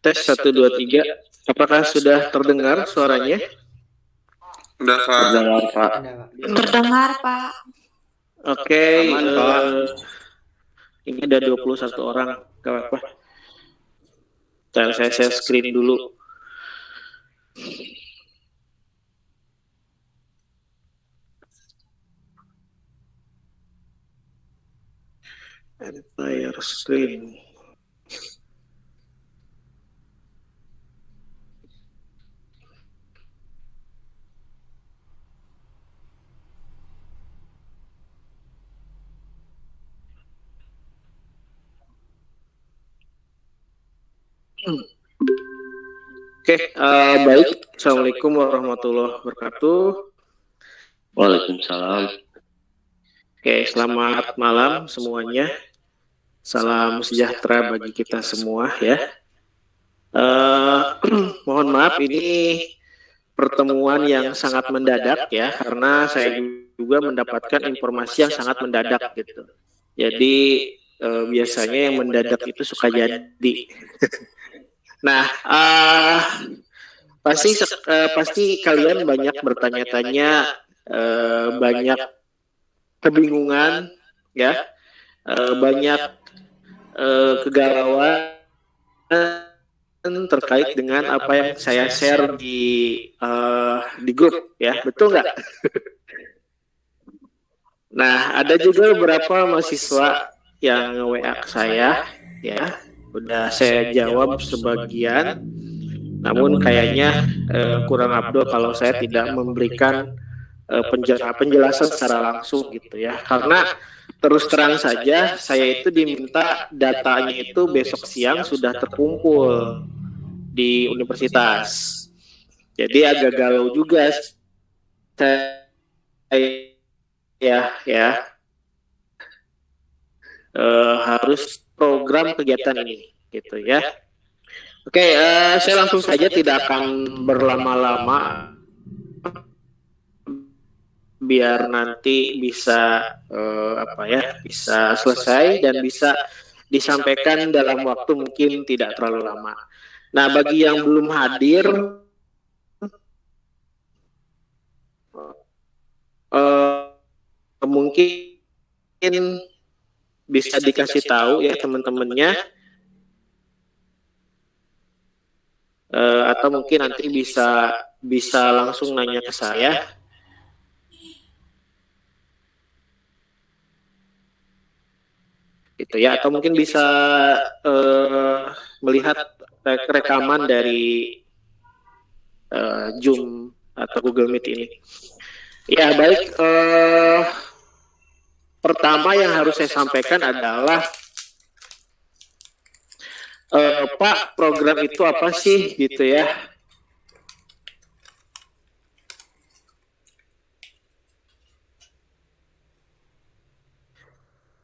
Tes 1 2 3. Apakah sudah terdengar suaranya? Udah, Pak. Terdengar, Pak. Terdengar, Pak. Oke, Aman, Pak. ini ada 21 orang. Gak apa-apa. Saya share screen dulu. Entire screen. Oke, baik. Assalamualaikum warahmatullahi wabarakatuh. Waalaikumsalam. Oke, selamat malam semuanya. Salam sejahtera bagi kita semua ya. Mohon maaf ini pertemuan yang sangat mendadak ya, karena saya juga mendapatkan informasi yang sangat mendadak gitu. Jadi biasanya yang mendadak itu suka jadi. Nah, pasti kalian banyak bertanya-tanya, banyak kebingungan, ya, banyak kegalauan terkait dengan apa yang saya share di grup, ya, betul nggak? Nah, ada juga beberapa mahasiswa yang WA ke saya, ya, udah saya jawab sebagian. Namun kayaknya kurang abdul kalau saya tidak memberikan penjelasan secara langsung gitu ya. Karena terus terang saja saya itu diminta datanya itu besok siang sudah terkumpul di universitas. Jadi agak galau juga saya ya harus program kegiatan ini gitu ya. Oke, saya langsung saja tidak akan berlama-lama biar nanti bisa bisa selesai dan bisa disampaikan dalam waktu mungkin tidak terlalu lama. Nah, bagi yang belum hadir, mungkin bisa dikasih tahu ya teman-temannya, atau mungkin nanti bisa langsung nanya ke saya. Gitu ya, atau mungkin bisa melihat rekaman dari Zoom atau Google Meet ini. Ya, baik. Pertama yang harus saya sampaikan adalah Pak, program itu apa sih gitu ya?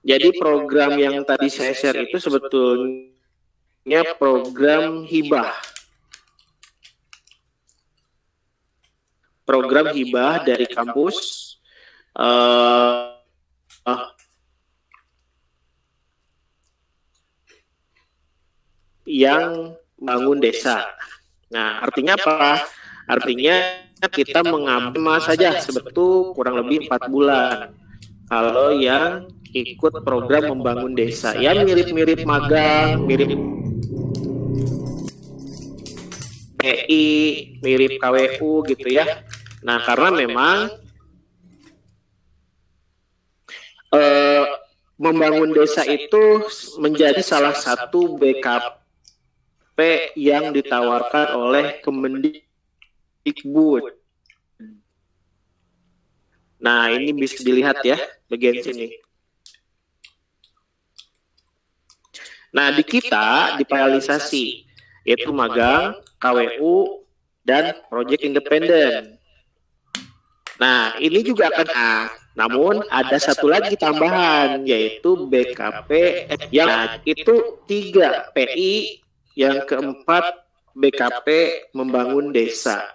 Jadi program yang tadi saya share itu sebetulnya program hibah. Program hibah dari kampus yang bangun desa. Nah, artinya apa? Artinya kita mengambil saja sebetulnya kurang lebih 4 bulan. Kalau yang ikut program membangun desa, ya mirip-mirip magang, mirip PI, mirip KWU gitu ya. Nah, karena memang membangun desa itu menjadi salah satu BKP yang ditawarkan oleh Kemendikbud. Nah, ini bisa dilihat ya bagian sini. Nah, di kita dipayalisasi, yaitu magang, KWU, dan proyek independen. Nah, ini juga akan namun ada satu lagi tambahan, yaitu BKP yang itu 3 PI, yang keempat BKP membangun desa.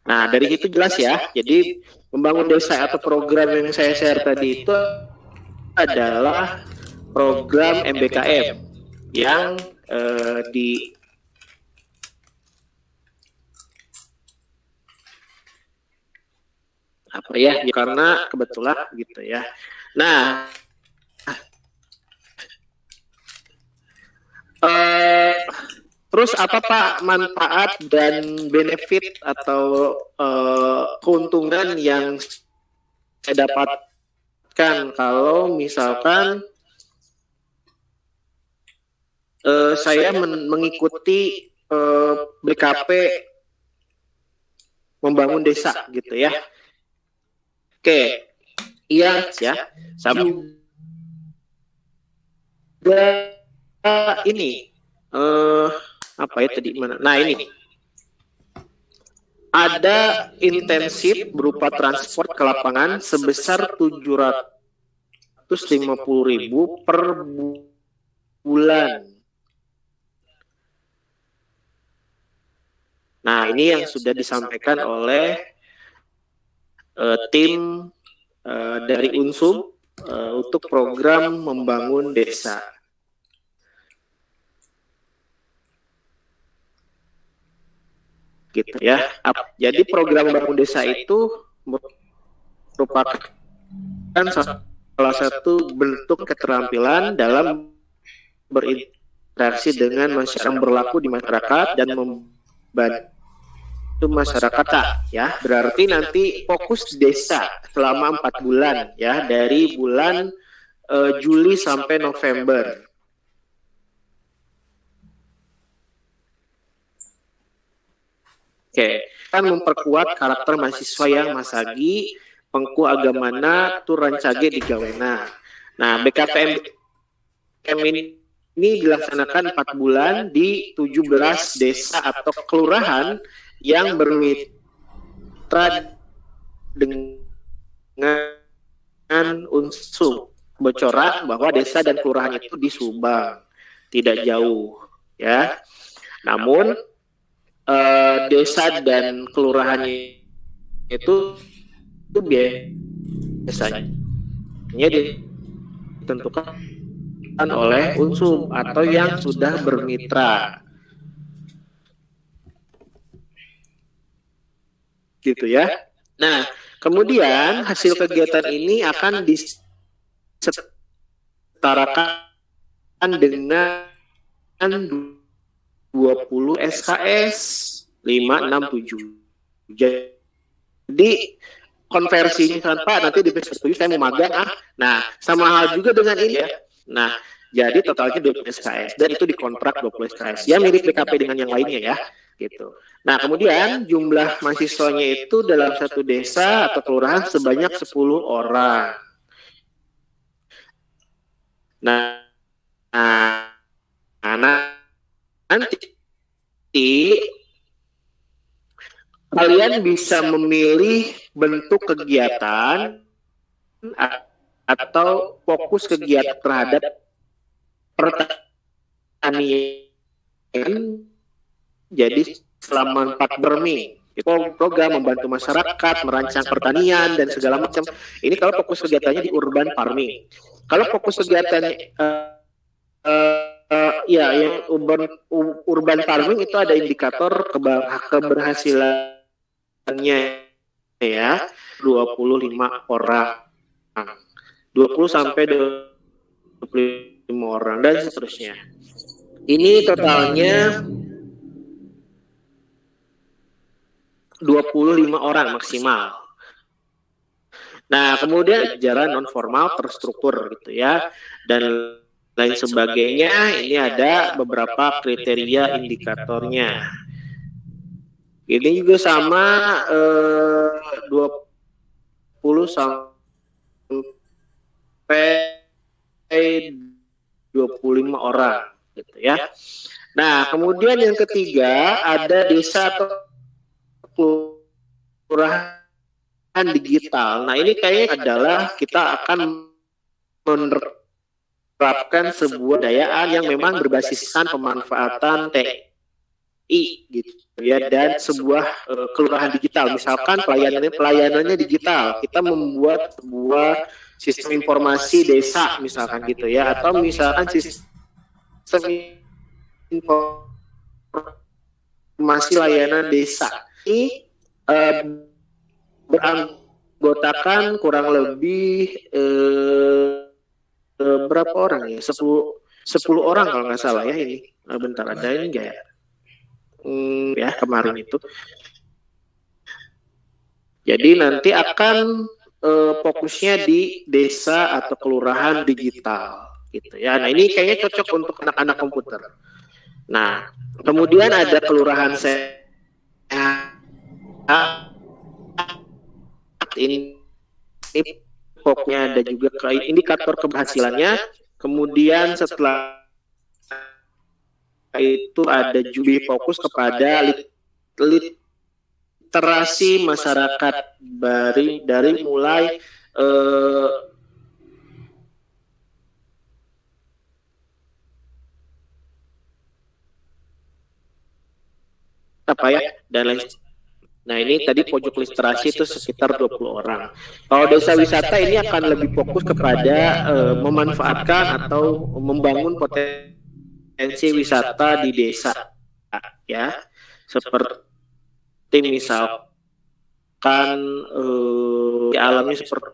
Nah, dari situ jelas ya. Jadi membangun desa atau program yang saya share tadi itu adalah program MBKM yang di apa ya, karena kebetulan gitu ya. Nah, terus apa Pak manfaat dan benefit atau keuntungan yang saya dapatkan kalau misalkan saya mengikuti BKP membangun desa gitu ya. Oke, iya ya. Sama ini apa ya tadi mana? Nah ini ada intensif berupa transport ke lapangan sebesar 750.000 per bulan. Nah ini yang sudah disampaikan oleh tim dari Unsum untuk program membangun desa. Gitu ya. Jadi program membangun desa itu merupakan salah satu bentuk keterampilan dalam berinteraksi dengan masyarakat, berlaku di masyarakat dan membantu masyarakat ya. Berarti nanti fokus desa selama 4 bulan ya, dari bulan Juli sampai November. Oke, kan memperkuat karakter mahasiswa yang masagi, pengku agamana, tu rancage digawena. Nah, BKPM ini dilaksanakan 4 bulan di 17 desa atau kelurahan yang bermitra dengan Unsum. Bocoran bahwa desa dan kelurahan itu di Subang, tidak jauh ya. Namun desa dan kelurahannya itu biasanya ditentukan oleh Unsum atau yang sudah bermitra, gitu ya. Nah, kemudian hasil kegiatan ini akan disetarakan dengan 20 SKS 567. Jadi konversinya kan Pak, nanti di semester 7 saya mau magang Nah, sama hal juga dengan ini ya. Nah, jadi totalnya 20 SKS dan itu dikontrak 20 SKS. Ya mirip BKP dengan yang lainnya ya, gitu. Nah, kemudian jumlah mahasiswanya itu dalam satu desa atau kelurahan sebanyak 10 orang. Nah, nanti kalian bisa memilih bentuk kegiatan atau fokus kegiatan terhadap pertanian. Jadi selama 4 bermi itu program membantu masyarakat merancang pertanian dan segala macam. Ini kalau fokus kegiatannya di urban farming. Kalau fokus kegiatannya ya yang urban farming itu ada indikator keberhasilannya ya, 25 orang. 20 sampai 25 orang dan seterusnya. Ini totalnya 25 orang maksimal. Nah, kemudian ajaran non formal terstruktur gitu ya. Dan lain sebagainya, ini ada beberapa kriteria indikatornya. Ini juga sama 20 sampai 25 orang gitu ya. Nah, kemudian yang ketiga ada desa atau kelurahan digital. Nah, ini kayaknya adalah kita akan menerapkan sebuah dayaan yang memang berbasiskan pemanfaatan gitu ya, dan sebuah kelurahan digital. Misalkan pelayanannya digital, kita membuat sebuah sistem informasi desa misalkan gitu ya, atau misalkan sistem informasi layanan desa ini beranggotakan kurang lebih berapa orang ya, 10 orang kalau nggak salah ya ini. Bentar, ada ini nggak ya? Ya kemarin itu. Jadi nanti akan fokusnya di desa atau kelurahan digital gitu ya. Nah ini kayaknya cocok untuk anak-anak komputer. Nah kemudian ada kelurahan sehat, ini fokusnya ada juga ke indikator keberhasilannya. Kemudian setelah itu ada juga fokus kepada literasi masyarakat dari mulai apa ya dan lain. Nah ini tadi pojok literasi itu sekitar 20 orang. Kalau desa wisata ini akan lebih fokus kepada memanfaatkan atau membangun potensi wisata di desa ya, seperti misalkan alamnya seperti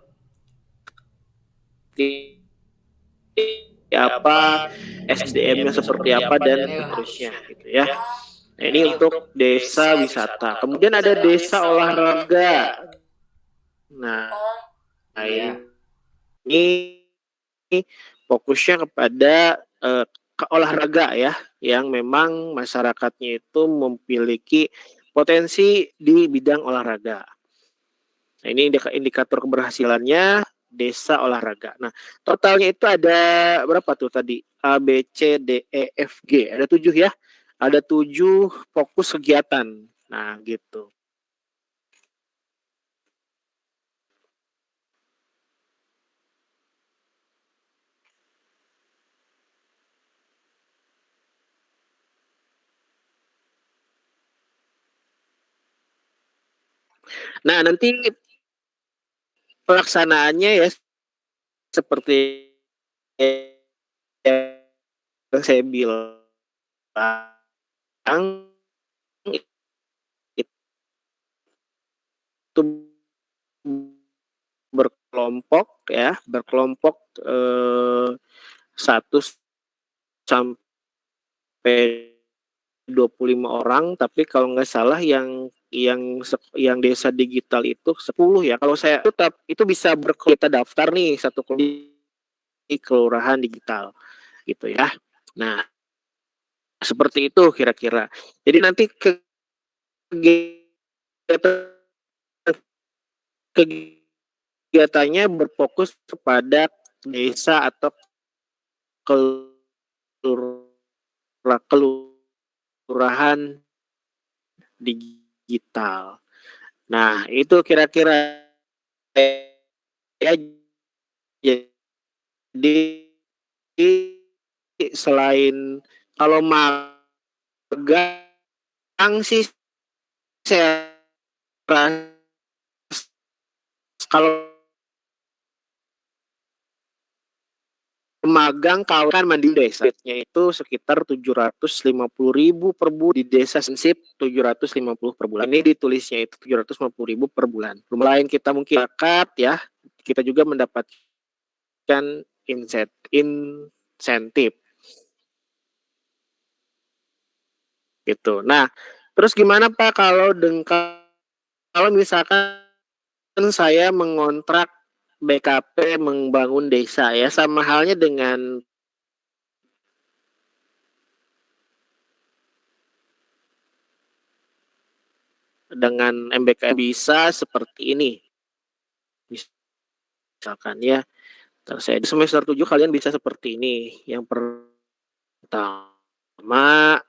apa, SDM-nya seperti apa dan seterusnya gitu ya. Nah, ini untuk desa wisata. Kemudian ada desa olahraga. Nah, ini fokusnya kepada olahraga ya, yang memang masyarakatnya itu memiliki potensi di bidang olahraga. Nah, ini indikator keberhasilannya desa olahraga. Nah, totalnya itu ada berapa tuh tadi? A, B, C, D, E, F, G. Ada 7 ya. Ada 7 fokus kegiatan. Nah, gitu. Nah, nanti pelaksanaannya ya seperti yang saya bilang, itu berkelompok 1 sampai 25 orang, tapi kalau nggak salah yang desa digital itu 10 ya. Kalau saya tetap itu bisa kita daftar nih satu di kelurahan digital gitu ya. Nah, seperti itu kira-kira. Jadi nanti kegiatannya berfokus kepada desa atau kelurahan digital. Nah, itu kira-kira ya. Jadi selain kalau magang sih saya rasa kalau magang kalau kan mandi desanya itu sekitar 750.000 per bulan di desa sensip, 750 per bulan. Ini ditulisnya itu 750.000 per bulan. Selain kita mungkin zakat ya, kita juga mendapatkan insentif gitu. Nah, terus gimana Pak kalau misalkan saya mengontrak BKP membangun desa ya, sama halnya dengan MBK bisa seperti ini. Misalkan ya, saya di semester 7 kalian bisa seperti ini. Yang pertama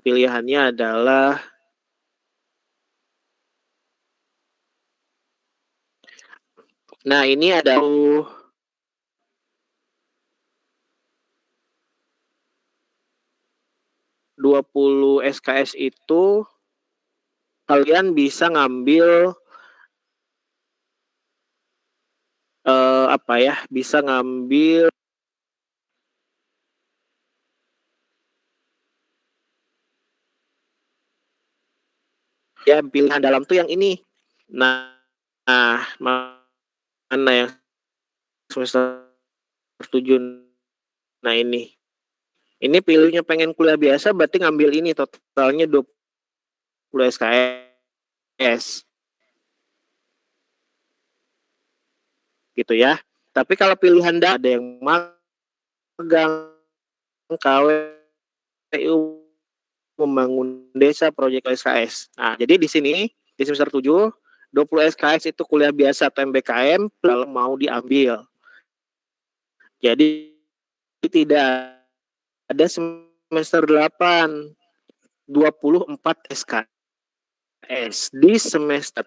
pilihannya adalah ini ada 20 SKS itu kalian bisa ngambil bisa ngambil ya pilihan dalam tuh yang ini. Nah, mana yang semester 7? Nah ini. Ini pilihnya pengen kuliah biasa berarti ngambil ini totalnya 20 SKS. Gitu ya. Tapi kalau pilihan ada yang magang, KWU, membangun desa, proyek SKS. Nah, jadi di sini di semester 7 20 SKS itu kuliah biasa atau MBKM kalau mau diambil. Jadi tidak ada semester 8 24 SKS di semester.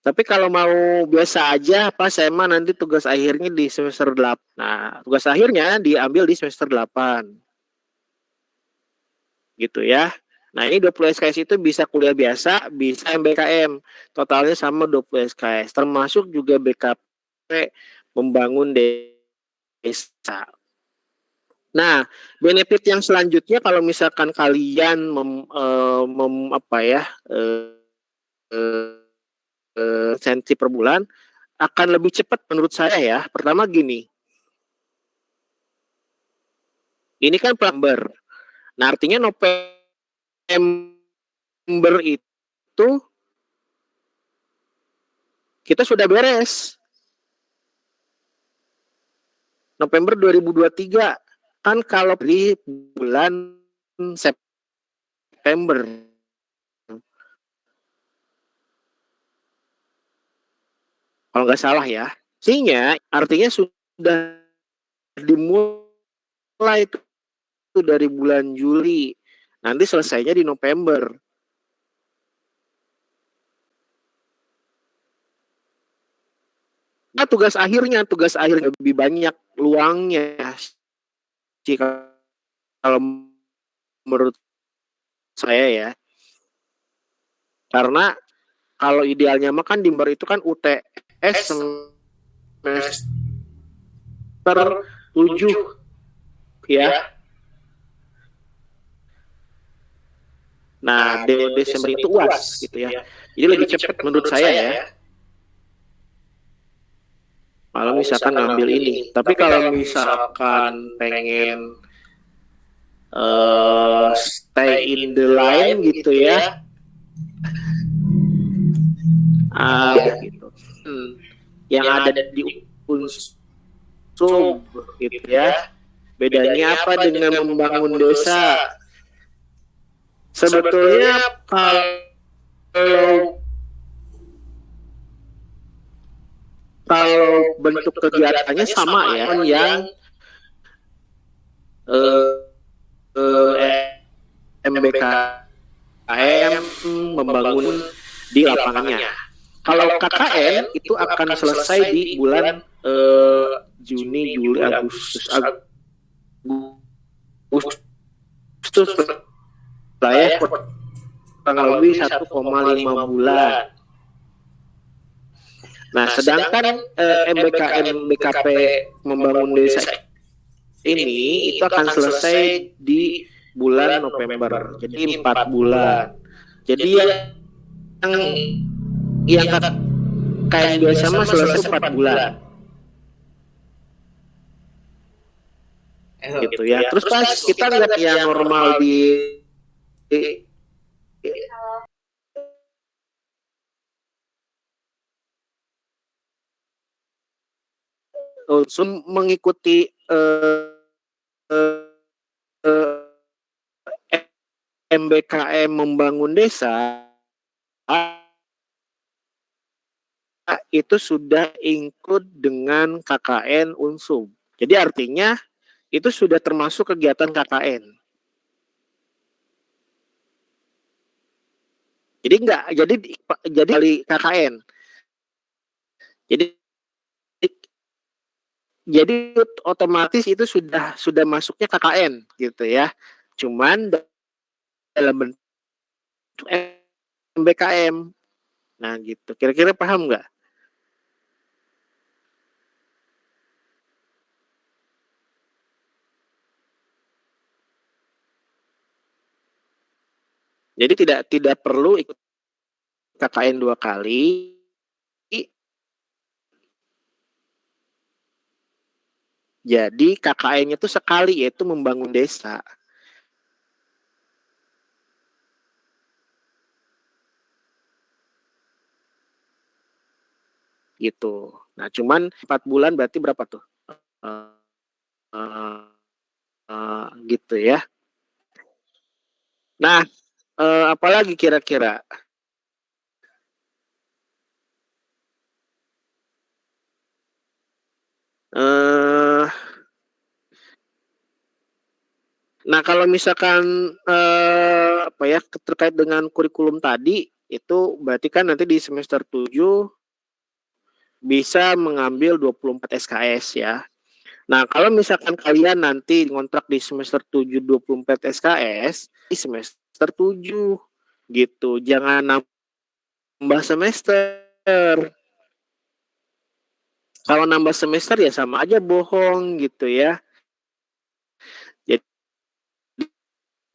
Tapi kalau mau biasa aja pas SMA nanti tugas akhirnya di semester 8. Nah, tugas akhirnya diambil di semester 8. Gitu ya. Nah, ini 20 SKS itu bisa kuliah biasa, bisa MBKM. Totalnya sama 20 SKS. Termasuk juga BKP membangun desa. Nah, benefit yang selanjutnya kalau misalkan kalian sensi per bulan akan lebih cepat menurut saya ya. Pertama gini. Ini kan November. Nah, artinya November itu kita sudah beres. November 2023 kan kalau di bulan September. Kalau nggak salah ya. Sehingga artinya sudah dimulai itu dari bulan Juli. Nanti selesainya di November. Nah, tugas akhir lebih banyak luangnya sih kalau menurut saya ya. Karena kalau idealnya mah kan di Member itu kan UTS semester 7 ya. Nah, Desember itu UAS gitu ya. Jadi lebih cepat menurut saya ya. Kalau misalkan ngambil ini. Tapi kalau misalkan pengen stay in the line gitu ya. Gitu. Yang ada di Unsub gitu ya. Bedanya apa dengan membangun desa? Sebetulnya kalau bentuk kegiatannya sama ya, yang MBKM membangun di lapangannya. Kalau KKN itu akan selesai di bulan Juni, Juli, Agustus lah ya, kurang lebih 1,5 bulan. Nah, sedangkan MBKM BKP membangun desa ini itu akan selesai di bulan November. Jadi 4 bulan. Jadi yang KKN biasa mah selesai 4 bulan. Gitu ya. Terus pas kita lihat yang normal di mengikuti MBKM membangun desa itu sudah include dengan KKN Unsub. Jadi artinya itu sudah termasuk kegiatan KKN. Jadi enggak, jadi kali KKN. Jadi otomatis itu sudah masuknya KKN gitu ya. Cuman dalam bentuk MBKM. Nah gitu, kira-kira paham nggak? Jadi tidak perlu ikut KKN 2 kali. Jadi KKN-nya itu sekali, yaitu membangun desa. Gitu. Nah, cuman 4 bulan berarti berapa tuh? Uh, uh, gitu ya. Nah, apalagi kira-kira? Nah, kalau misalkan apa ya, terkait dengan kurikulum tadi, itu berarti kan nanti di semester 7 bisa mengambil 24 SKS ya. Nah, kalau misalkan kalian nanti ngontrak di semester 7 24 SKS, di semester 7 gitu. Jangan nambah semester. Kalau nambah semester ya sama aja bohong gitu ya. Jadi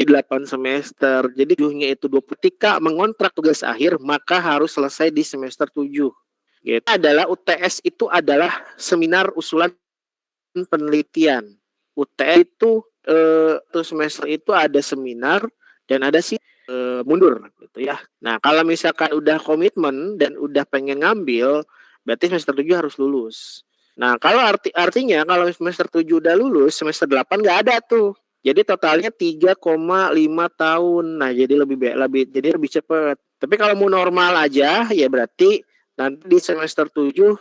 8 semester. Jadi tujuhnya itu 20. Ketika mengontrak tugas akhir, maka harus selesai di semester 7. Gitu. Adalah UTS itu adalah seminar usulan penelitian. UTS itu semester itu ada seminar dan ada sih mundur gitu ya. Nah, kalau misalkan udah komitmen dan udah pengen ngambil, berarti semester 7 harus lulus. Nah, kalau artinya kalau semester 7 udah lulus, semester 8 nggak ada tuh. Jadi totalnya 3,5 tahun. Nah, jadi lebih cepat. Tapi kalau mau normal aja ya berarti nanti di semester 7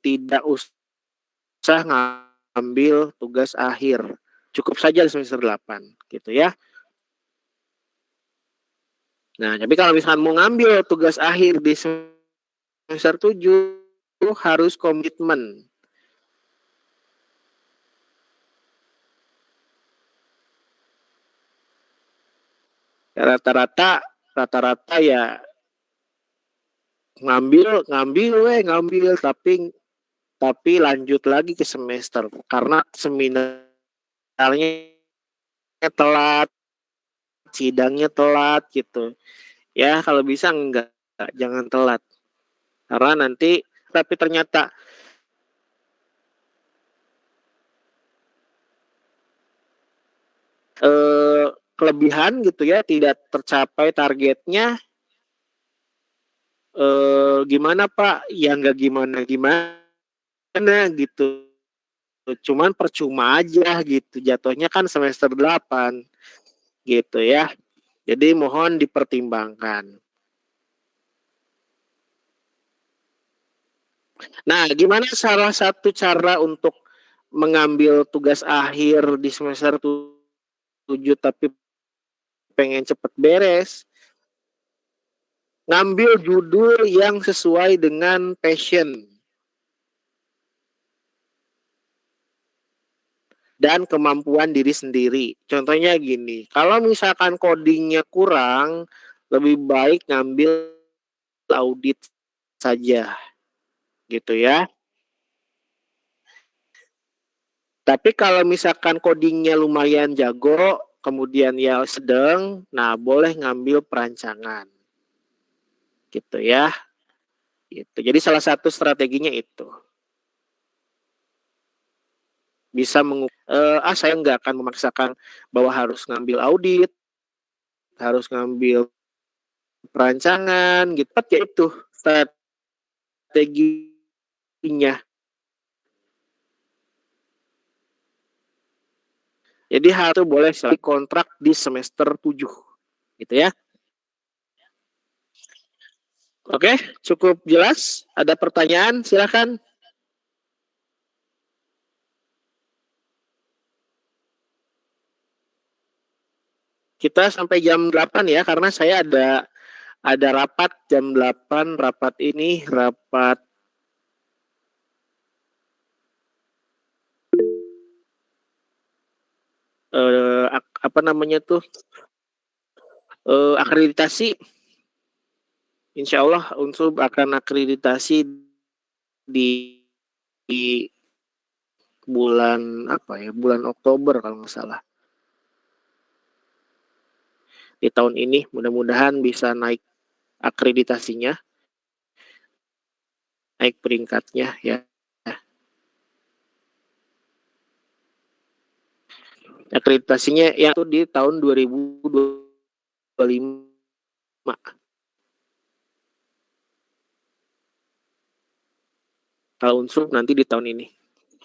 tidak usah ngambil tugas akhir. Cukup saja di semester 8 gitu ya. Nah, tapi kalau misalkan mau ngambil tugas akhir di semester 7 harus komitmen. Rata-rata ya ngambil tapi lanjut lagi ke semester karena seminarnya telat, sidangnya telat gitu. Ya kalau bisa enggak, jangan telat. Karena nanti tapi ternyata kelebihan gitu ya, tidak tercapai targetnya, gimana Pak? Ya nggak gimana gitu. Cuman percuma aja gitu. Jatuhnya kan semester 8 gitu ya. Jadi mohon dipertimbangkan. Nah, gimana salah satu cara untuk mengambil tugas akhir di semester 7 tapi pengen cepet beres? Ngambil judul yang sesuai dengan passion dan kemampuan diri sendiri. Contohnya gini, kalau misalkan codingnya kurang, lebih baik ngambil audit saja, gitu ya. Tapi kalau misalkan codingnya lumayan jago, kemudian ya sedang, nah boleh ngambil perancangan, gitu ya. Gitu. Jadi salah satu strateginya itu bisa saya nggak akan memaksakan bahwa harus ngambil audit, harus ngambil perancangan gitu ya itu strateginya. Jadi hal itu boleh selesai kontrak di semester 7 gitu ya. Oke, cukup jelas? Ada pertanyaan? Silakan. Kita sampai jam 8 ya karena saya ada rapat jam 8, rapat ini rapat apa namanya tuh Akreditasi, insya Allah Unsub akan akreditasi di bulan apa ya, bulan Oktober kalau nggak salah. Di tahun ini mudah-mudahan bisa naik akreditasinya, naik peringkatnya ya. Akreditasinya yang itu di tahun 2025. Kalau Unsub nanti di tahun ini.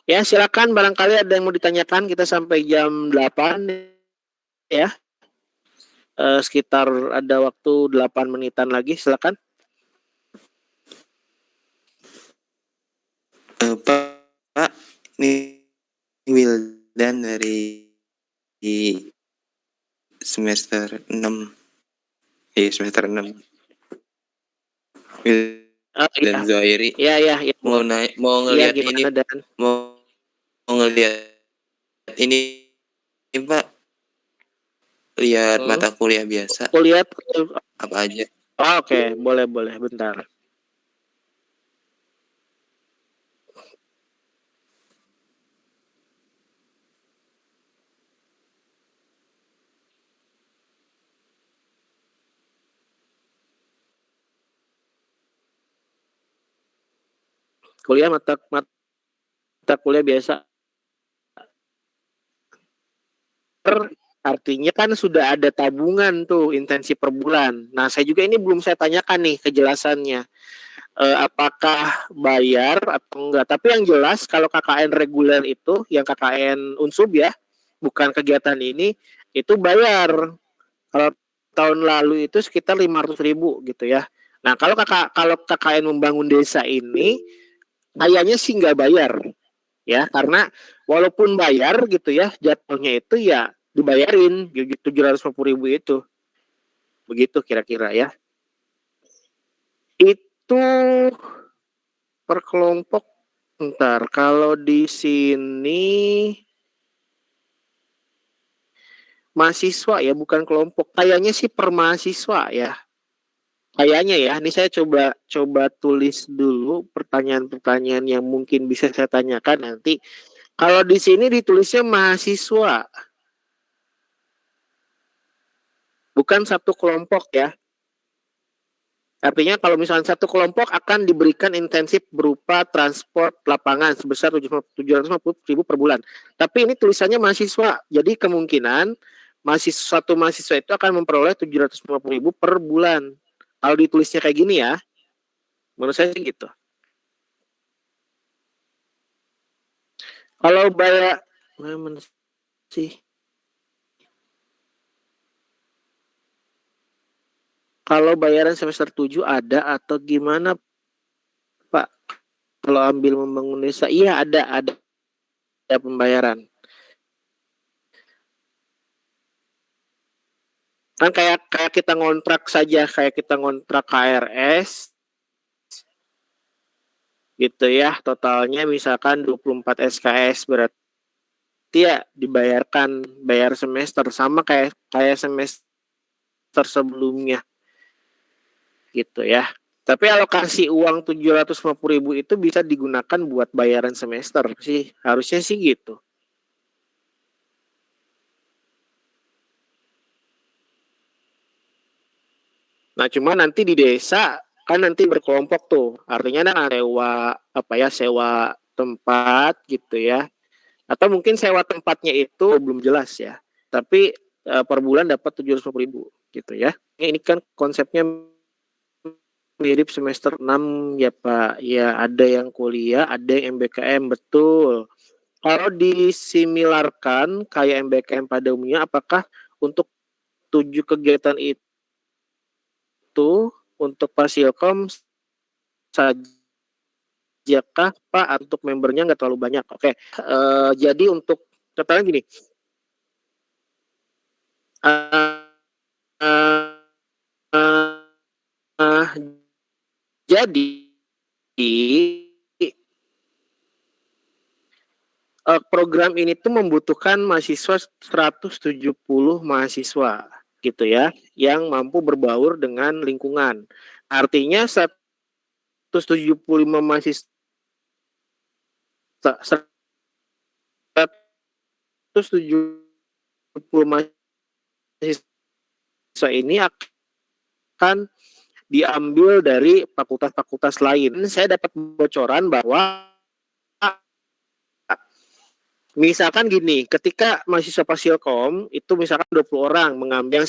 Ya, silakan barangkali ada yang mau ditanyakan, kita sampai jam 8 ya. Sekitar ada waktu 8 menitan lagi, silakan. Pak, ini Wildan dari semester 6. Semester 6. Wildan Zohairi. Iya. Mau ngelihat ya, ini, Dan? mau ngelihat ini Pak. Lihat mata kuliah biasa. Kuliah apa aja? Oke, boleh, bentar. Kuliah mata kuliah biasa. Artinya kan sudah ada tabungan tuh intensif per bulan. Nah, saya juga ini belum saya tanyakan nih kejelasannya. Apakah bayar atau enggak? Tapi yang jelas kalau KKN reguler itu, yang KKN Unsub ya, bukan kegiatan ini, itu bayar. Kalau tahun lalu itu sekitar 500.000 gitu ya. Nah, kalau KKN membangun desa ini, kayaknya sih nggak bayar ya, karena walaupun bayar gitu ya, jatuhnya itu ya dibayarin gitu 750.000 itu, begitu kira-kira ya. Itu per kelompok. Bentar, kalau di sini mahasiswa ya, bukan kelompok. Kayaknya sih per mahasiswa ya. Kayaknya ya. Ini saya coba tulis dulu pertanyaan-pertanyaan yang mungkin bisa saya tanyakan nanti. Kalau di sini ditulisnya mahasiswa, bukan satu kelompok ya. Artinya kalau misalnya satu kelompok akan diberikan intensif berupa transport lapangan sebesar 750.000 per bulan. Tapi ini tulisannya mahasiswa. Jadi kemungkinan satu mahasiswa itu akan memperoleh 750.000 per bulan. Kalau ditulisnya kayak gini ya, menurut saya sih gitu. Kalau bayar mana sih? Kalau bayaran semester 7 ada atau gimana, Pak? Kalau ambil membangun desa, iya ada pembayaran. Kan kayak kita ngontrak saja, kayak kita ngontrak KRS gitu ya, totalnya misalkan 24 SKS, berarti ya dibayarkan bayar semester sama kayak semester sebelumnya gitu ya. Tapi alokasi uang 750.000 itu bisa digunakan buat bayaran semester sih, harusnya sih gitu. Nah, cuma nanti di desa kan nanti berkelompok tuh, artinya sewa tempat gitu ya, atau mungkin sewa tempatnya itu belum jelas ya, tapi per bulan dapat 750.000 gitu ya. Ini kan konsepnya mirip semester 6 ya Pak. Ya, ada yang kuliah, ada yang MBKM, betul. Kalau disimilarkan kayak MBKM pada umumnya, apakah untuk 7 kegiatan itu untuk Pasilkom sajakah Pak, untuk membernya nggak terlalu banyak? Oke, jadi untuk totalnya gini, jadi program ini tuh membutuhkan mahasiswa 170 mahasiswa. gitu ya, yang mampu berbaur dengan lingkungan. Artinya 175 mahasiswa 170 mahasiswa ini akan diambil dari fakultas-fakultas lain. Saya dapat bocoran bahwa misalkan gini, ketika mahasiswa Fasilkom itu misalkan 20 orang mengambil,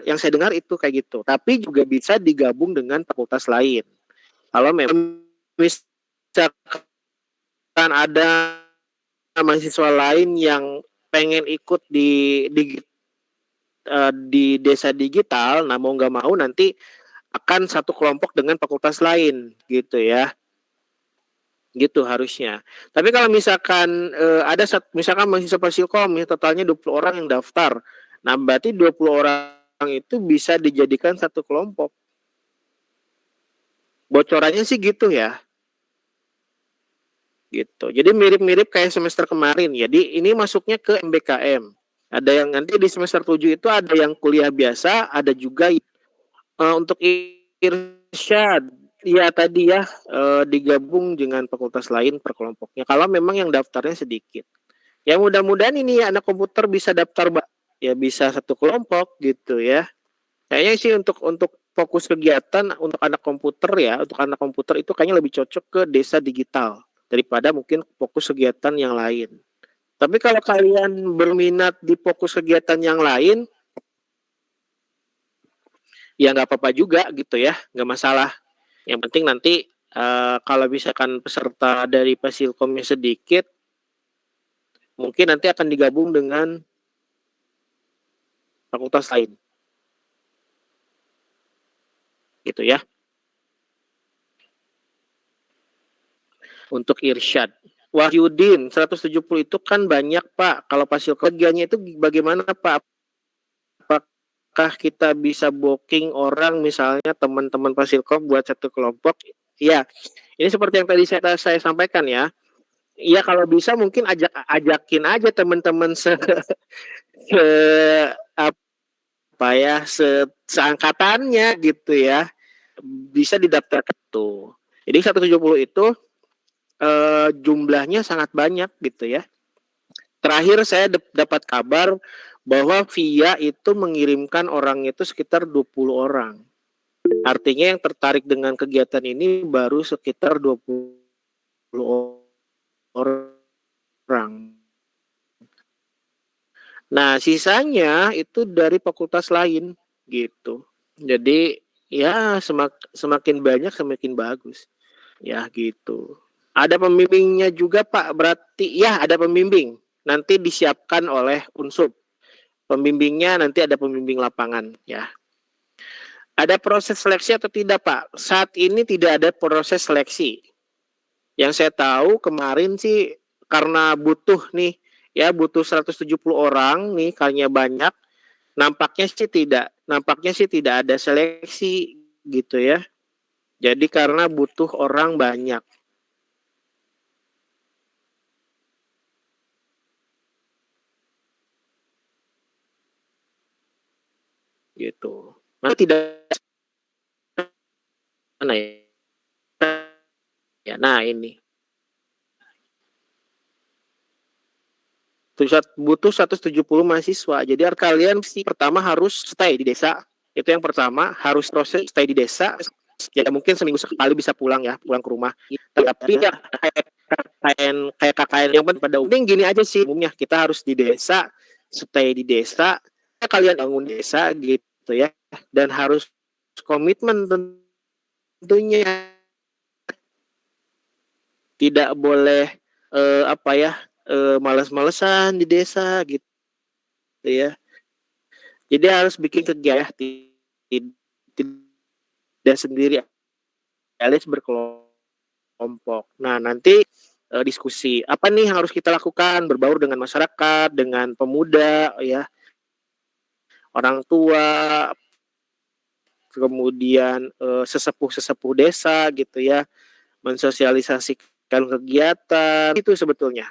yang saya dengar itu kayak gitu. Tapi juga bisa digabung dengan fakultas lain. Kalau memang misalkan ada mahasiswa lain yang pengen ikut di desa digital, nah mau nggak mau nanti akan satu kelompok dengan fakultas lain gitu ya, gitu harusnya. Tapi kalau misalkan misalkan mahasiswa Fasilkom ya, totalnya 20 orang yang daftar, nah berarti 20 orang itu bisa dijadikan satu kelompok. Bocorannya sih gitu ya, gitu. Jadi mirip-mirip kayak semester kemarin. Jadi ini masuknya ke MBKM. Ada yang nanti di semester 7 itu ada yang kuliah biasa, ada juga untuk irsyad, ya tadi ya, digabung dengan fakultas lain per kelompoknya. Kalau memang yang daftarnya sedikit. Ya mudah-mudahan ini anak komputer bisa daftar, ya bisa satu kelompok gitu ya. Kayaknya sih untuk fokus kegiatan untuk anak komputer ya, untuk anak komputer itu kayaknya lebih cocok ke desa digital daripada mungkin fokus kegiatan yang lain. Tapi kalau kalian berminat di fokus kegiatan yang lain, ya nggak apa-apa juga gitu ya, nggak masalah. Yang penting nanti kalau misalkan peserta dari Fasilkomnya sedikit, mungkin nanti akan digabung dengan fakultas lain, gitu ya. Untuk irsyad, Wahyudin 170 itu kan banyak Pak. Kalau Fasilkom kerjanya itu bagaimana Pak? Apakah kita bisa booking orang misalnya teman-teman Fasilkom buat satu kelompok? Ya, ini seperti yang tadi saya sampaikan ya. Iya kalau bisa mungkin ajakin aja teman-teman se apa ya seangkatannya gitu ya, bisa didaftarkan tuh. Jadi 170 itu jumlahnya sangat banyak gitu ya. Terakhir saya dapat kabar bahwa VIA itu mengirimkan orang itu sekitar 20 orang. Artinya yang tertarik dengan kegiatan ini baru sekitar 20 orang. Nah, sisanya itu dari fakultas lain gitu. Jadi ya semakin banyak semakin bagus. Ya gitu. Ada pembimbingnya juga Pak, berarti ya ada pembimbing. Nanti disiapkan oleh Unsub. Pembimbingnya nanti ada pembimbing lapangan ya. Ada proses seleksi atau tidak Pak? Saat ini tidak ada proses seleksi. Yang saya tahu kemarin sih karena butuh nih ya, butuh 170 orang nih, kayaknya banyak. Nampaknya sih tidak ada seleksi gitu ya. Jadi karena butuh orang banyak. Gitu. Nah, tidak mana ya. Nah, ini. Butuh 170 mahasiswa. Jadi kalian sih pertama harus stay di desa. Itu yang pertama, harus proses stay di desa. Ya mungkin seminggu sekali bisa pulang ya, pulang ke rumah. Tapi ya kayak KKN yang pada umumnya gini aja sih, umumnya kita harus di desa, stay di desa, kalian bangun desa gitu ya, dan harus komitmen tentunya, tidak boleh males-malesan di desa gitu ya. Jadi harus bikin kegiatan tidak sendiri, alias berkelompok. Nah nanti diskusi apa nih yang harus kita lakukan, berbaur dengan masyarakat, dengan pemuda ya, orang tua, kemudian sesepuh desa gitu ya, mensosialisasikan kegiatan itu sebetulnya.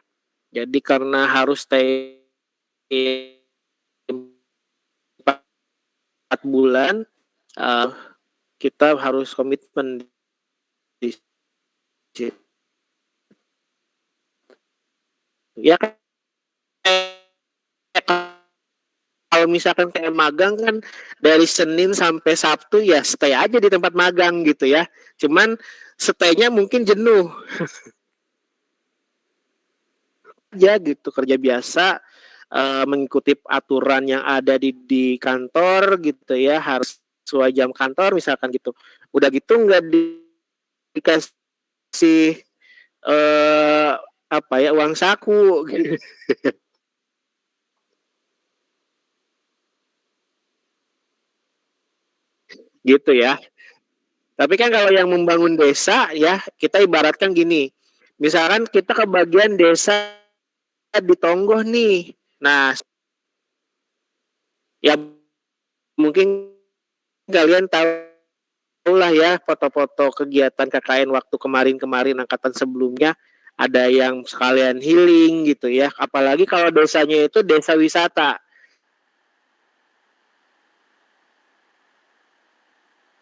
Jadi karena harus stay bulan kita harus komitmen di situ. Ya kan, kalau misalkan kayak magang kan dari Senin sampai Sabtu ya stay aja di tempat magang gitu ya. Cuman stay-nya mungkin jenuh aja gitu, kerja biasa, mengikuti aturan yang ada di kantor gitu ya, harus sesuai jam kantor misalkan gitu. Udah gitu nggak dikasih apa ya, uang saku gitu. Gitu ya. Tapi kan kalau yang membangun desa ya, kita ibaratkan gini. Misalkan kita ke bagian desa di Tonggoh nih. Nah, ya mungkin kalian tahu lah ya foto-foto kegiatan KKN waktu kemarin-kemarin angkatan sebelumnya, ada yang sekalian healing gitu ya. Apalagi kalau desanya itu desa wisata.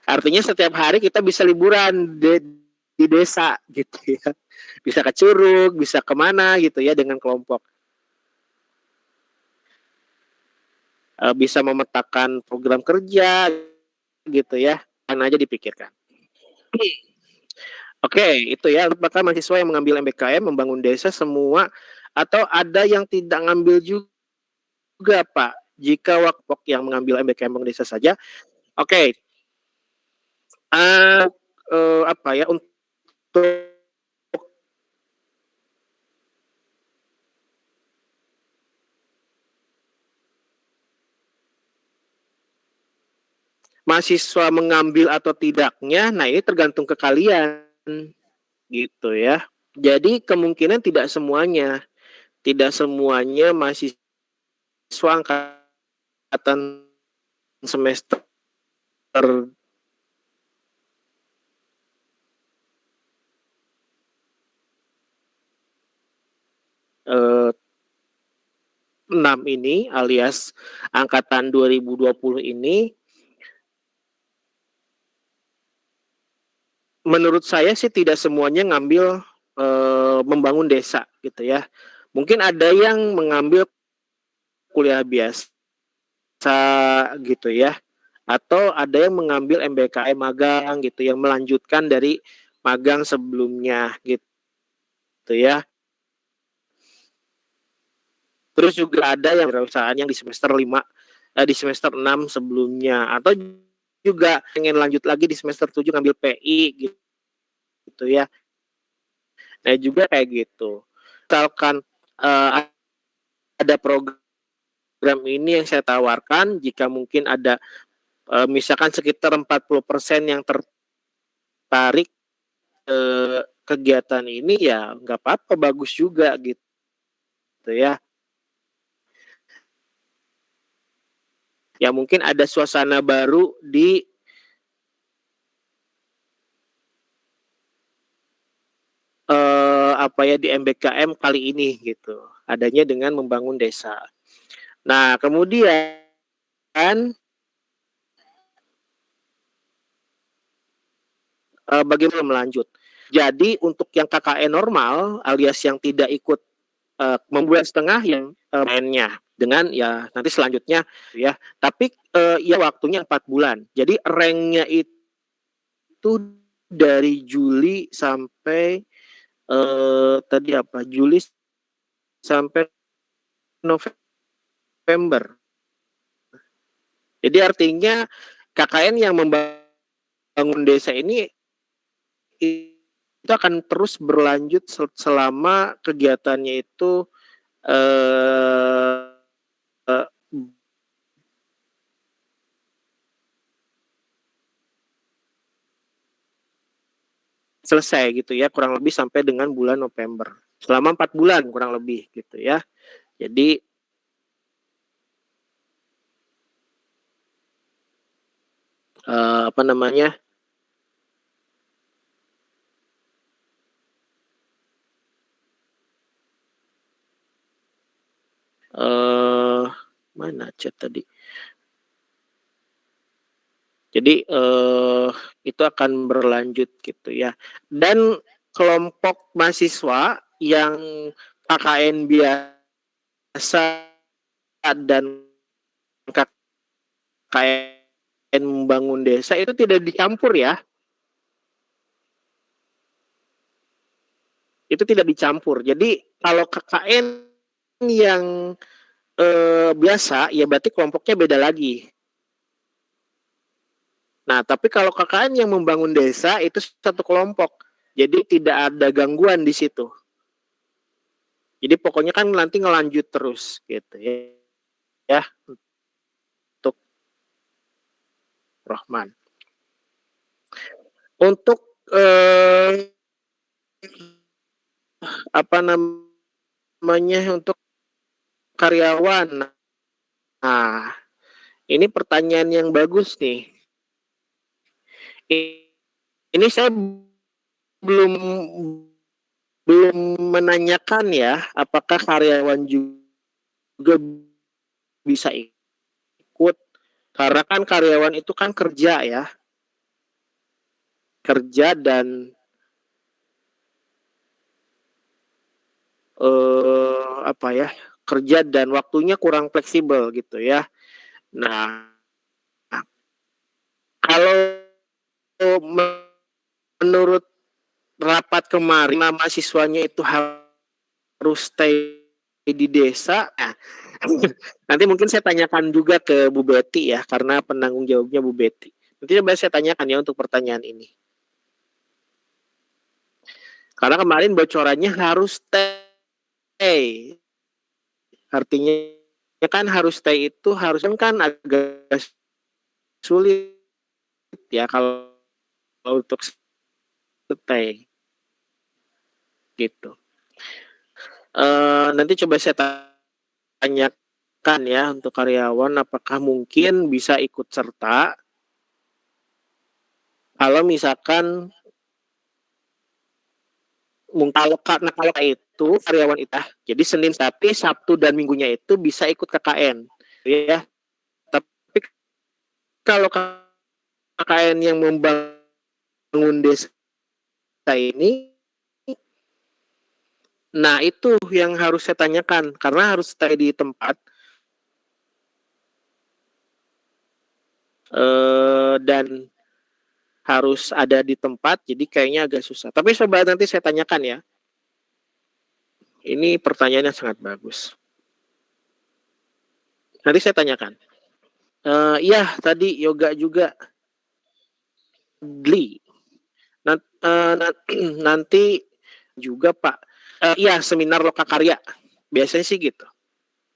Artinya setiap hari kita bisa liburan di desa gitu ya. Bisa ke Curug, bisa kemana gitu ya dengan kelompok. Bisa memetakan program kerja gitu ya. Kan aja dipikirkan. Oke, itu ya. Apakah mahasiswa yang mengambil MBKM membangun desa semua atau ada yang tidak ngambil juga, Pak? Jika waktu yang mengambil MBKM membangun desa saja, oke. Apa ya, untuk mahasiswa mengambil atau tidaknya, nah ini tergantung ke kalian gitu ya. Jadi kemungkinan tidak semuanya mahasiswa angkatan semester 6 ini alias angkatan 2020 ini, menurut saya sih tidak semuanya ngambil membangun desa gitu ya. Mungkin ada yang mengambil kuliah biasa gitu ya, atau ada yang mengambil MBKM magang gitu yang melanjutkan dari magang sebelumnya gitu ya. Terus juga ada yang perusahaan yang di semester 5, di semester 6 sebelumnya, atau juga pengen lanjut lagi di semester 7 ngambil PI gitu ya. Nah juga kayak gitu. Misalkan ada program ini yang saya tawarkan, jika mungkin ada misalkan sekitar 40% yang tertarik kegiatan ini, ya nggak apa-apa, bagus juga gitu ya. Ya mungkin ada suasana baru di apa ya, di MBKM kali ini gitu. Adanya dengan membangun desa. Nah, kemudian bagaimana melanjut? Jadi untuk yang KKN normal alias yang tidak ikut membuat setengah yang mainnya dengan ya nanti selanjutnya ya. Tapi ya waktunya 4 bulan. Jadi ranknya itu dari Juli sampai tadi apa? Juli sampai November. Jadi artinya KKN yang membangun desa ini itu akan terus berlanjut selama kegiatannya itu eh, eh, selesai gitu ya, kurang lebih sampai dengan bulan November, selama 4 bulan kurang lebih gitu ya. Jadi apa namanya, mana chat tadi, Jadi itu akan berlanjut gitu ya. Dan kelompok mahasiswa yang KKN biasa dan KKN membangun desa itu tidak dicampur ya. Itu tidak dicampur. Jadi kalau KKN yang biasa ya berarti kelompoknya beda lagi. Nah, tapi kalau KKN yang membangun desa itu satu kelompok. Jadi tidak ada gangguan di situ. Jadi pokoknya kan nanti ngelanjut terus gitu ya. Ya, untuk Rahman. Untuk apa namanya untuk karyawan. Nah, ini pertanyaan yang bagus nih. Ini saya belum menanyakan ya, apakah karyawan juga bisa ikut? Karena kan karyawan itu kan kerja ya, kerja dan apa ya, kerja dan waktunya kurang fleksibel gitu ya. Nah, kalau menurut rapat kemarin mahasiswanya itu harus stay di desa. Nah, nanti mungkin saya tanyakan juga ke Bu Betty ya, karena penanggung jawabnya Bu Betty. Nanti coba saya tanyakan ya untuk pertanyaan ini. Karena kemarin bocorannya harus stay. Artinya kan harus stay itu harusnya kan agak sulit ya kalau untuk stay gitu. Nanti coba saya tanyakan ya untuk karyawan apakah mungkin bisa ikut serta kalau misalkan kalau itu karyawan itu jadi Senin tapi Sabtu dan Minggunya itu bisa ikut KKN ya. Tapi kalau KKN yang membangun desa ini, nah itu yang harus saya tanyakan karena harus stay di tempat dan harus ada di tempat, jadi kayaknya agak susah. Tapi coba nanti saya tanyakan ya. Ini pertanyaan yang sangat bagus. Nanti saya tanyakan. Iya, tadi yoga juga. Gli. Nanti juga Pak. Iya, seminar lokakarya. Biasanya sih gitu.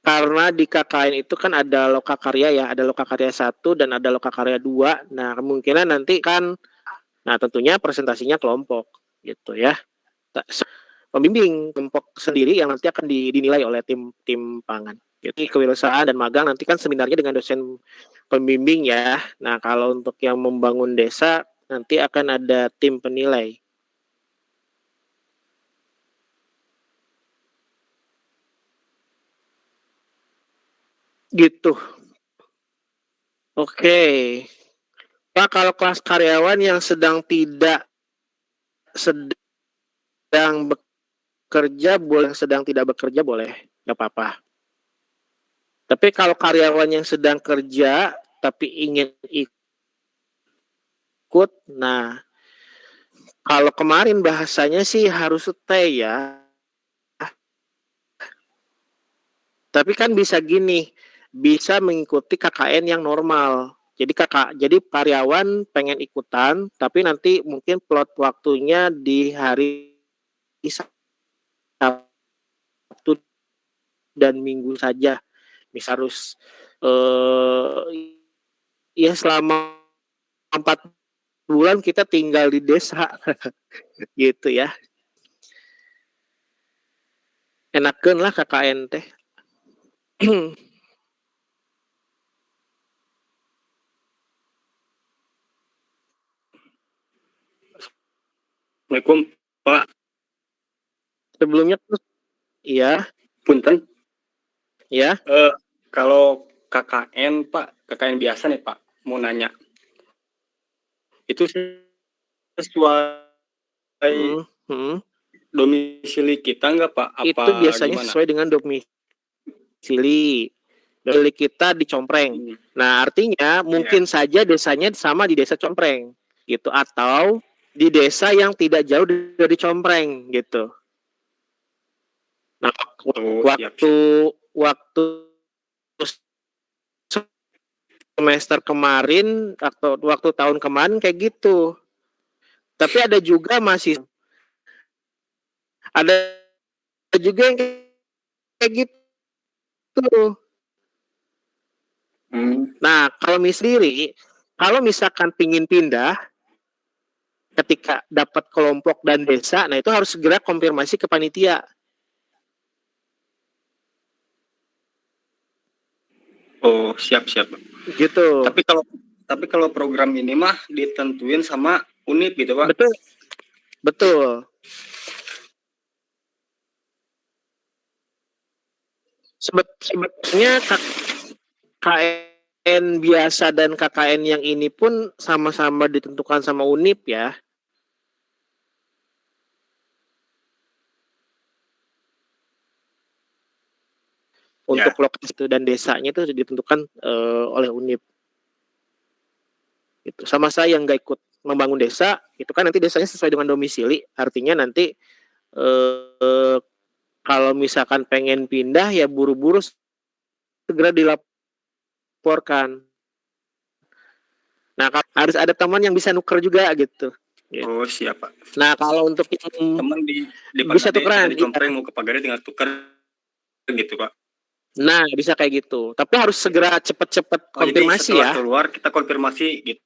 Karena di KKN itu kan ada lokakarya ya, ada lokakarya 1 dan ada lokakarya 2. Nah, kemungkinan nanti kan tentunya presentasinya kelompok gitu ya. Pembimbing kelompok sendiri yang nanti akan dinilai oleh tim pangan. Jadi kewirausahaan dan magang nanti kan seminarnya dengan dosen pembimbing ya. Nah, kalau untuk yang membangun desa nanti akan ada tim penilai. Gitu. Oke. Pak, kalau kelas karyawan yang sedang bekerja boleh, sedang tidak bekerja boleh, nggak apa-apa. Tapi kalau karyawan yang sedang kerja tapi ingin ikut, nah kalau kemarin bahasanya sih harus stay ya. Tapi kan bisa gini, bisa mengikuti KKN yang normal. Jadi karyawan pengen ikutan, tapi nanti mungkin plot waktunya di hari Sabtu dan Minggu saja. Misal harus ya selama 4 bulan kita tinggal di desa gitu ya. Enakeun lah KKN teh. Assalamualaikum Pak. Sebelumnya iya. Punten. Ya. Kalau KKN Pak, KKN biasa nih Pak, mau nanya. itu sesuai Hmm, hmm. domisili kita nggak Pak? Apa Itu biasanya gimana? sesuai dengan domisili. Domisili kita di Compreng. Nah, artinya mungkin saja desanya sama di desa Compreng gitu, atau di desa yang tidak jauh dari Compreng gitu. Nah, waktu semester kemarin atau waktu tahun kemarin kayak gitu. Tapi ada juga ada juga yang kayak gitu. Nah, kalau misalkan pingin pindah ketika dapat kelompok dan desa, nah itu harus segera konfirmasi ke panitia. Oh, siap. Gitu. Tapi kalau program ini mah ditentuin sama UNIP gitu, Pak. Betul. Sebetulnya KKN biasa dan KKN yang ini pun sama-sama ditentukan sama UNIP ya. Untuk lokasi dan desanya itu ditentukan oleh UNIP. Gitu. Sama saya yang nggak ikut membangun desa, itu kan nanti desanya sesuai dengan domisili. Artinya nanti kalau misalkan pengen pindah ya buru-buru segera dilaporkan. Nah, harus ada teman yang bisa nuker juga gitu. Oh, siap Pak. Nah, kalau untuk teman di bisa tukeran di Compreng mau ke Pagaraya tinggal tuker gitu Pak. Nah, bisa kayak gitu. Tapi harus segera cepet-cepet konfirmasi ya. Keluar kita konfirmasi gitu.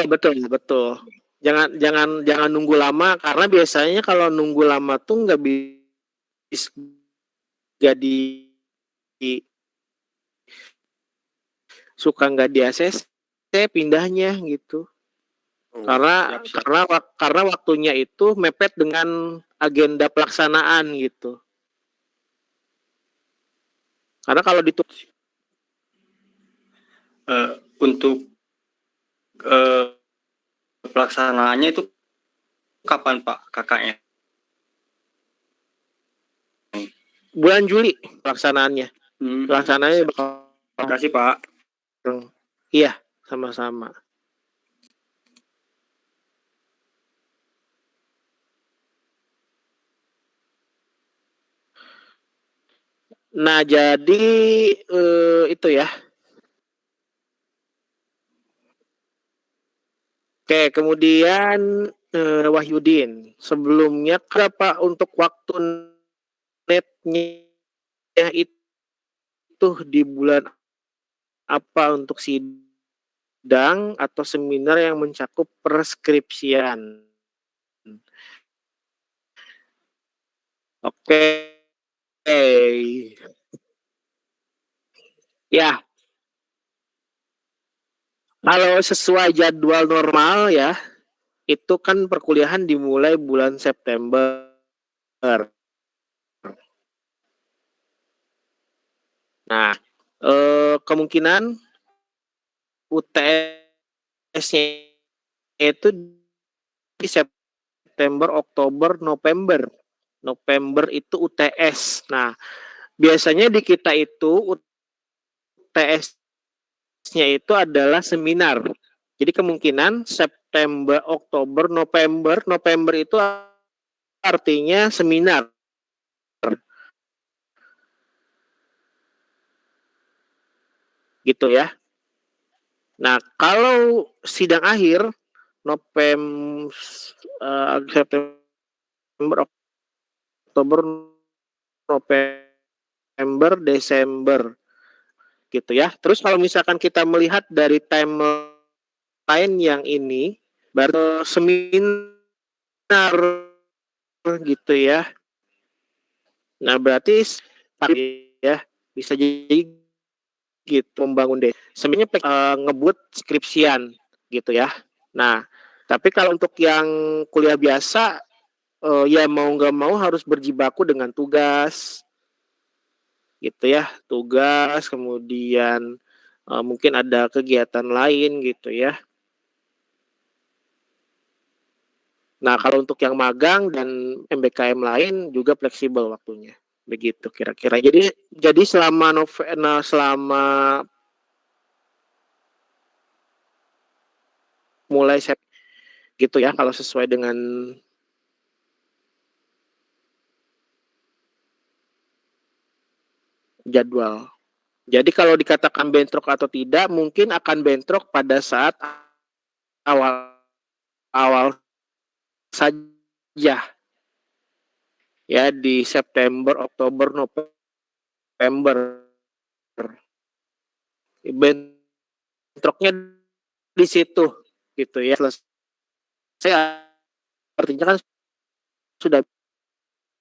Betul. Jangan nunggu lama, karena biasanya kalau nunggu lama tuh nggak bisa jadi suka nggak di ACC pindahnya gitu. Karena waktunya itu mepet dengan agenda pelaksanaan gitu. Karena kalau untuk pelaksanaannya itu kapan Pak KKN? Bulan Juli pelaksanaannya. Pelaksanaannya bakal. Terima kasih Pak. Iya, sama-sama. Nah, jadi itu ya. Oke, kemudian Wahyudin, sebelumnya berapa untuk waktu netnya itu di bulan apa untuk sidang atau seminar yang mencakup perskripsian? Oke. Ya. Kalau sesuai jadwal normal ya, itu kan perkuliahan dimulai bulan September. Nah, kemungkinan UTS-nya itu di September, Oktober, November. November itu UTS. Nah, biasanya di kita itu UTS-nya itu adalah seminar. Jadi kemungkinan September, Oktober, November itu artinya seminar. Gitu ya. Nah, kalau sidang akhir September, Oktober, November, Desember gitu ya. Terus kalau misalkan kita melihat dari timeline yang ini, baru seminar gitu ya. Nah, berarti ya bisa jadi gitu membangun deh. Sebenarnya ngebut skripsian gitu ya. Nah, tapi kalau untuk yang kuliah biasa ya mau nggak mau harus berjibaku dengan tugas gitu ya, tugas, kemudian mungkin ada kegiatan lain gitu ya. Nah, kalau untuk yang magang dan MBKM lain juga fleksibel waktunya. Begitu kira-kira. Jadi selama mulai gitu ya kalau sesuai dengan jadwal. Jadi kalau dikatakan bentrok atau tidak, mungkin akan bentrok pada saat awal saja ya di September, Oktober, November. Bentroknya di situ gitu ya. Selesai artinya kan sudah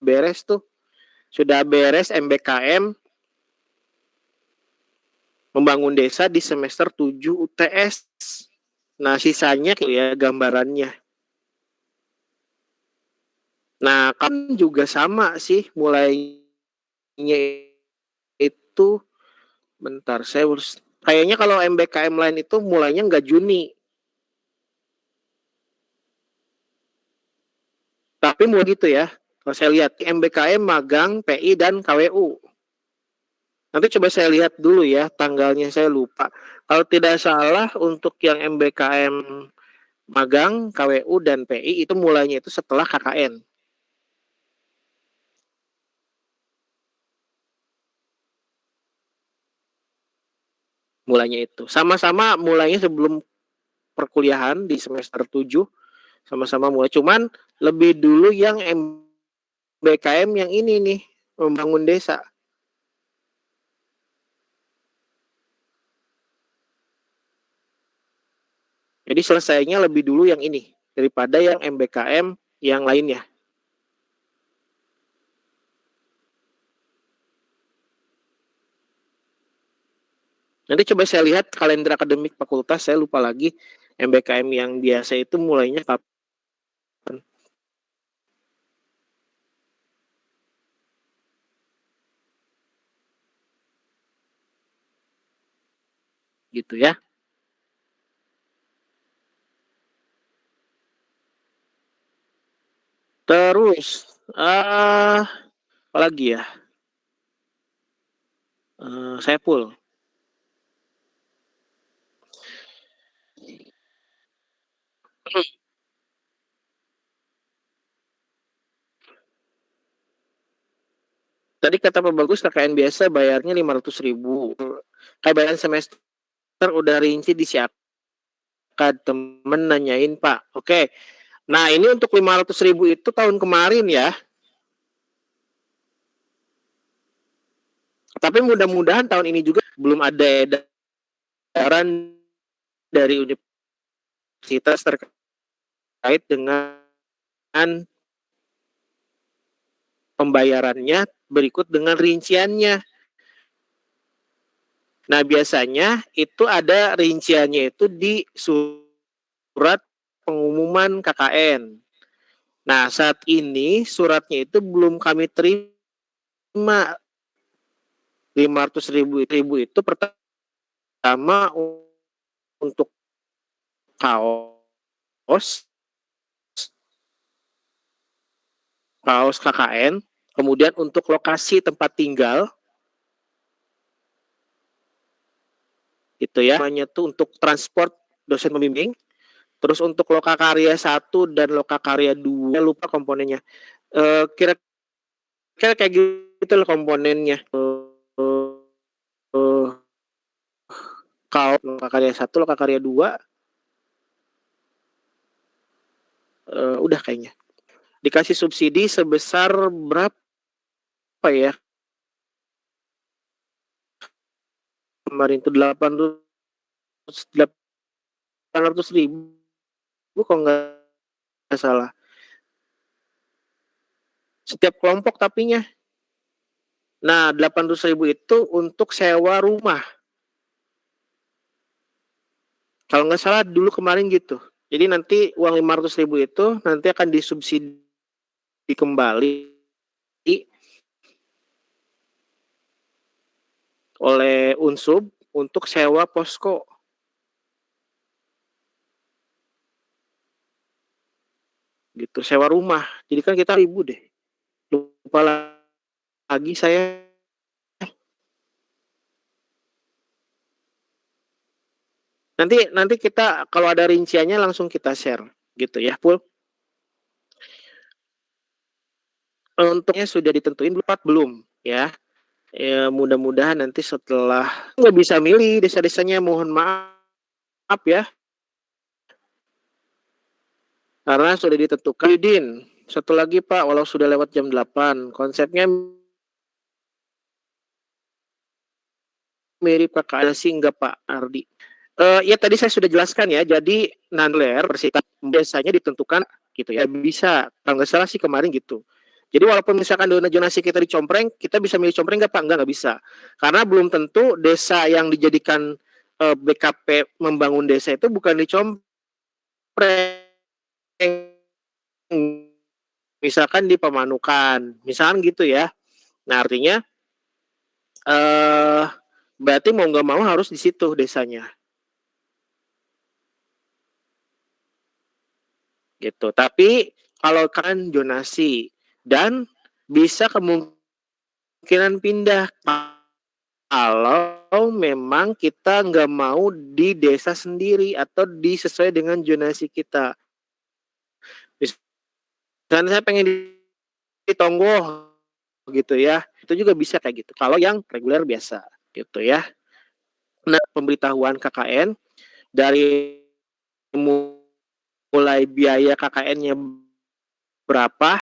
beres tuh. Sudah beres MBKM membangun desa di semester 7 UTS. Nah, sisanya ya gambarannya. Nah, kan juga sama sih mulainya itu bentar saya harus kayaknya kalau MBKM lain itu mulainya nggak Juni. Tapi mau gitu ya. Kalau saya lihat MBKM magang PI dan KWU. Nanti coba saya lihat dulu ya tanggalnya saya lupa. Kalau tidak salah untuk yang MBKM magang, KWU dan PI itu mulainya itu setelah KKN. Mulainya itu. Sama-sama mulainya sebelum perkuliahan di semester 7 sama-sama mulai. Cuman lebih dulu yang MBKM yang ini nih, membangun desa. Jadi selesainya lebih dulu yang ini daripada yang MBKM yang lainnya. Nanti coba saya lihat kalender akademik fakultas, saya lupa lagi MBKM yang biasa itu mulainya kapan. Gitu ya. Terus, apa lagi ya? Saya full. Tadi kata Pak Bagus KKN biasa bayarnya 500.000. Kayak bayaran semester udah rinci disiapkan. Temen nanyain Pak. Oke. Nah ini untuk 500.000 itu tahun kemarin ya. Tapi mudah-mudahan tahun ini juga belum ada edaran dari universitas terkait dengan pembayarannya berikut dengan rinciannya. Nah, biasanya itu ada rinciannya itu di surat pengumuman KKN. Nah, saat ini suratnya itu belum kami terima. 500.000 itu pertama untuk kaos KKN, kemudian untuk lokasi tempat tinggal, gitu ya, namanya tuh untuk transport dosen pembimbing, terus untuk lokakarya 1 dan lokakarya 2, lupa komponennya, kira-kira kayak gitu loh komponennya, kaos lokakarya 1, lokakarya 2, udah kayaknya. Dikasih subsidi sebesar berapa ya? Kemarin itu 800.000 kalau nggak salah. Setiap kelompok tapinya. Nah, 800.000 itu untuk sewa rumah. Kalau nggak salah dulu kemarin gitu. Jadi nanti uang 500.000 itu nanti akan disubsidi kembali oleh Unsub untuk sewa posko. gitu, sewa rumah. Jadi kan kita ribu deh. Lupa lagi saya. Nanti kita kalau ada rinciannya langsung kita share gitu ya, Pul. Untuknya sudah ditentuin belum ya? Ya mudah-mudahan nanti setelah nggak bisa milih desa-desanya, mohon maaf ya. Karena sudah ditentukan. Yudin, satu lagi Pak, walau sudah lewat jam 8, konsepnya mirip KKN sih enggak Pak Ardi. Ya tadi saya sudah jelaskan ya, jadi nanler bersihkan biasanya ditentukan gitu ya, bisa, kalau nggak salah sih kemarin gitu. Jadi walaupun misalkan dana zonasi kita dicompreng, kita bisa milih compreng nggak Pak? Nggak bisa. Karena belum tentu desa yang dijadikan BKP membangun desa itu bukan dicompreng. Misalkan di Pemanukan, misalkan gitu ya. Nah artinya berarti mau nggak mau harus di situ desanya. Gitu. Tapi kalau kan zonasi dan bisa kemungkinan pindah kalau memang kita nggak mau di desa sendiri atau sesuai dengan zonasi kita. Misalnya saya pengen di Tonggo gitu ya, itu juga bisa kayak gitu. Kalau yang reguler biasa gitu ya. Nah, pemberitahuan KKN dari mulai biaya KKN-nya berapa